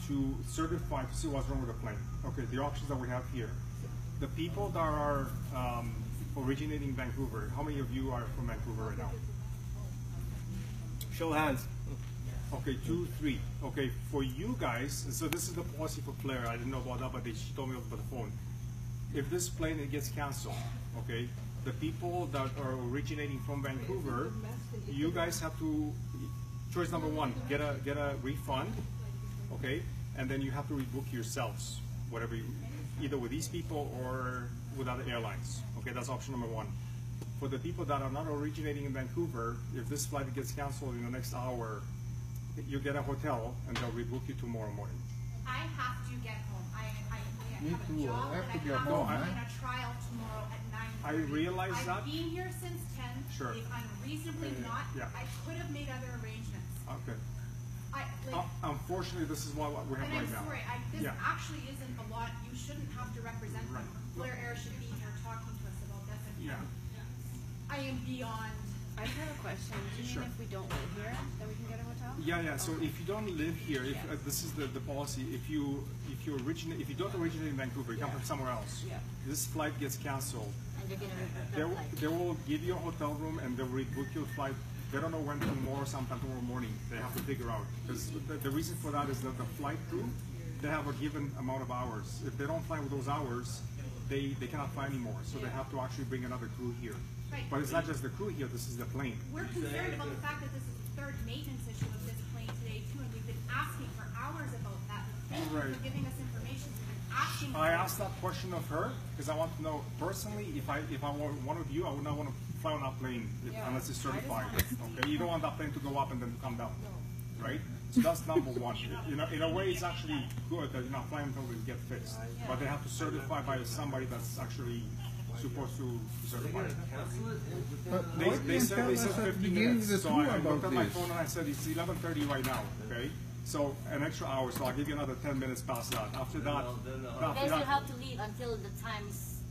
to certify to see what's wrong with the plane. Okay, the options that we have here. The people that are originating in Vancouver, how many of you are from Vancouver right now? Show hands. Okay, 2, 3. Okay, for you guys, so this is the policy for Flair. I didn't know about that, but she told me over the phone. If this plane gets canceled, okay, the people that are originating from Vancouver, you guys have to, choice number 1, get a refund, okay, and then you have to rebook yourselves, whatever you, either with these people or with other airlines. Okay, that's option number 1. For the people that are not originating in Vancouver, if this flight gets canceled in the next hour, you get a hotel and they'll rebook you tomorrow morning. I have to get home. I Me have too. a job I have to and get I have home, to man. in a trial tomorrow at 9:30. I realize that. I've been here since 10. Sure. They've unreasonably not. Yeah. I could have made other arrangements. Okay. Like, Unfortunately, this is what we have and right I'm now. sorry, this Yeah. actually isn't a lot. You shouldn't have to represent them. Flair Air should be here talking to us about this. And Yeah. I am beyond. I have a question. Do you Sure. mean if we don't live here, then we can get a hotel? Yeah. So if you don't live here, if Yeah. this is the policy, if you don't originate in Vancouver, you come from somewhere else. Yeah. This flight gets canceled. And they're gonna rebook They that will, flight. they will give you a hotel room and they'll rebook your flight. They don't know when tomorrow, sometime tomorrow morning. They have to figure out. Because the reason for that is that the flight crew, they have a given amount of hours. If they don't fly with those hours, they cannot fly anymore. So they have to actually bring another crew here. Right. But it's not just the crew here, this is the plane. We're concerned about the fact that this is the third maintenance issue of this plane today too, and we've been asking for hours about that. Thank you Right. for giving us information. We've been asking. I asked that question of her because I want to know personally if I were one of you, I would not want to fly on that plane unless it's certified. Okay, you don't want that plane to go up and then to come down, right? So that's number 1. You know, in a way, it's actually good that you're not flying until they get fixed, but they have to certify by somebody that's actually supposed to certify it. But They why didn't said tell us 50 at the beginning minutes, the so truth I looked about at my this? phone and I said it's 11:30 right now. Okay, so an extra hour, so I'll give you another 10 minutes past that. After that, You guys will have to leave until the time's.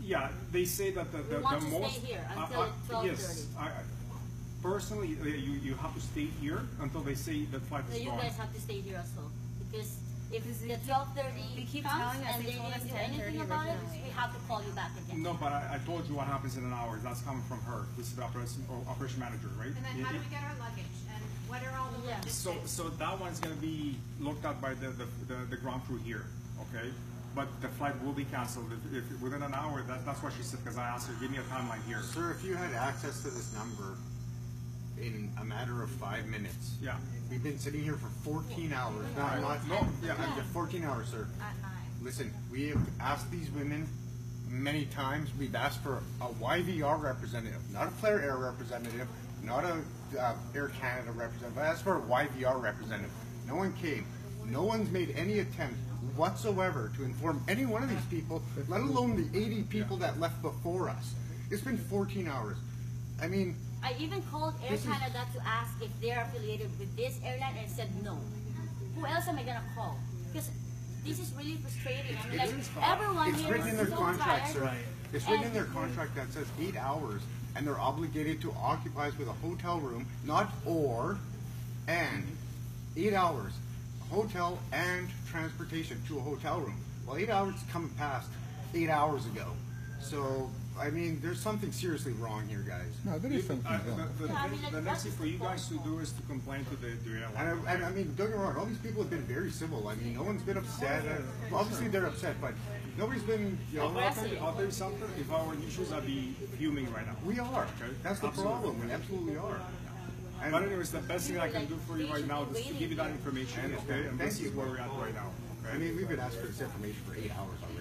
yeah, they say that the We want to most. stay here until yes, 12:30. personally, you have to stay here until they say the flight So is you gone. guys have to stay here also. Because if the 12:30 They keep comes telling us and they they told us didn't do 10:30 anything about it, originally. we have to call you back again. No, but I told you what happens in an hour. That's coming from her. This is the operation manager, right? And then how do we get our luggage? And what are all the Yeah. logistics? So that one's going to be looked at by the ground crew here, okay? But the flight will be canceled if within an hour. That's what she said because I asked her, give me a timeline here. Sir, if you had access to this number in a matter of 5 minutes, Yeah. we've been sitting here for 14 hours. No, I'm not. No, yeah. 14 hours, sir. At 9. Listen, we have asked these women many times. We've asked for a YVR representative, not a Flair Air representative, not a Air Canada representative. I asked for a YVR representative. No one came. No one's made any attempt whatsoever to inform any one of these people, let alone the 80 people that left before us. It's been 14 hours. I mean, I even called Air This is- Canada to ask if they're affiliated with this airline and said no. Who else am I gonna call? Because this is really frustrating. I mean, like, everyone it's here written in is their so contract, tired. sir. It's written in And- their contract that says 8 hours, and they're obligated to occupy us with a hotel room, not or, and 8 hours, hotel and transportation to a hotel room. Well, 8 hours is coming past 8 hours ago. So, I mean, there's something seriously wrong here, guys. No, there is something wrong. Yeah, I mean, like, The next thing that's for you the guys to point. do is to complain to the airline. And I mean, don't get me wrong, all these people have been very civil. I mean, no one's been upset. Obviously, they're upset, but nobody's been, you know, I'll tell you something. If I were in your shoes, I'd be fuming right now. we are. Okay. That's the Absolutely. problem. We absolutely are. And But anyways, the best thing I can do for you right now is to give you that information, okay? And Thank this you. is where we're at right now. I mean, we've been asked for this information for 8 hours already.